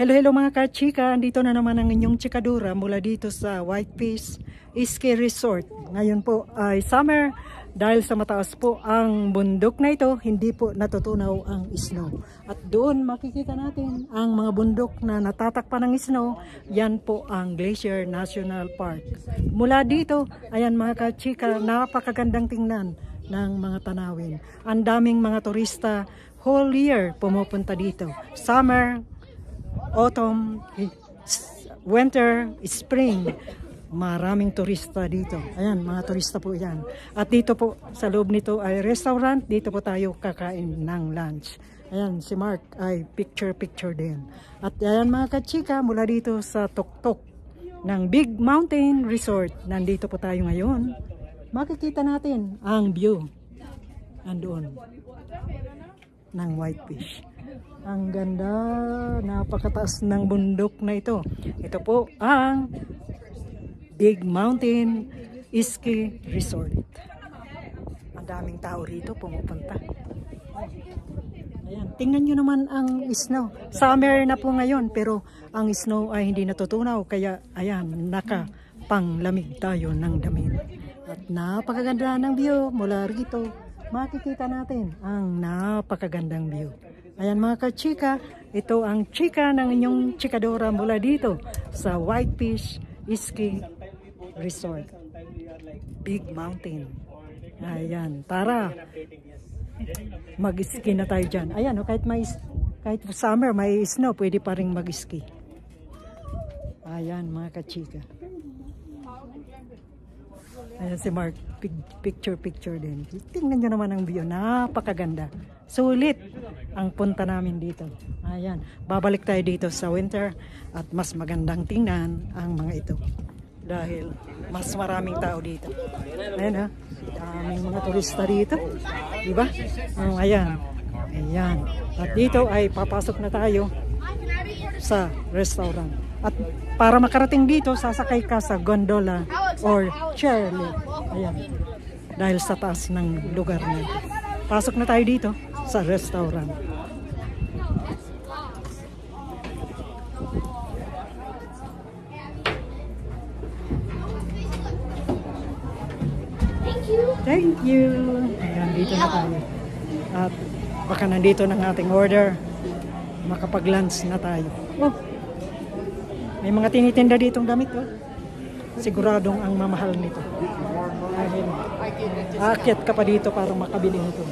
Hello, hello mga ka-chika. Andito na naman ang inyong chikadura mula dito sa Whitefish Ski Resort. Ngayon po ay summer dahil sa mataas po ang bundok na ito, hindi po natutunaw ang snow. At doon makikita natin ang mga bundok na natatakpan ng snow. Yan po ang Glacier National Park. Mula dito, ayan mga ka-chika, napakagandang tingnan ng mga tanawin. Ang daming mga turista whole year pumupunta dito. Summer, autumn, winter, spring, maraming turista dito. Ayan, mga turista po yan. At dito po, sa loob nito ay restaurant. Dito po tayo kakain ng lunch. Ayan, si Mark ay picture din. At ayan mga kachika, mula dito sa tuktok ng Big Mountain Resort. Nandito po tayo ngayon. Makikita natin ang view. Andoon ng Whitefish. Ang ganda, napakataas ng bundok na ito. Ito po ang Big Mountain Ski Resort. Ang daming tao rito pumupunta. Ayan, tingnan nyo naman ang snow. Summer na po ngayon pero ang snow ay hindi natutunaw. Kaya ayan, nakapanglamig tayo ng damit. At napakaganda ng view mula rito. Makikita natin ang napakagandang view. Ayan mga ka-chika, ito ang chika ng inyong chikadora mula dito sa Whitefish Ski Resort. Big Mountain. Ayan, tara. Mag-ski na tayo dyan. Ayan, kahit summer may snow, pwede pa rin mag-ski. Ayan mga ka-chika. Ayan si Mark, picture din. Tingnan nyo naman ang view, napakaganda. Sulit ang punta namin dito. Ayan, babalik tayo dito sa winter at mas magandang tingnan ang mga ito. Dahil mas maraming tao dito. Ayan ha, daming mga turista dito. Diba? Ayan, ayan. At dito ay papasok na tayo sa restaurant. At para makarating dito, sasakay ka sa gondola or chairlift. Ayan. Dahil sa taas ng lugar na ito. Pasok na tayo dito sa restaurant. Thank you. Ayan, dito na tayo. At baka nandito ng ating order. Makapag-lunch na tayo. Oh, may mga tinitinda ditong damit. Oh. Siguradong ang mamahal nito. Dahil aakyat ka pa dito para makabili nito.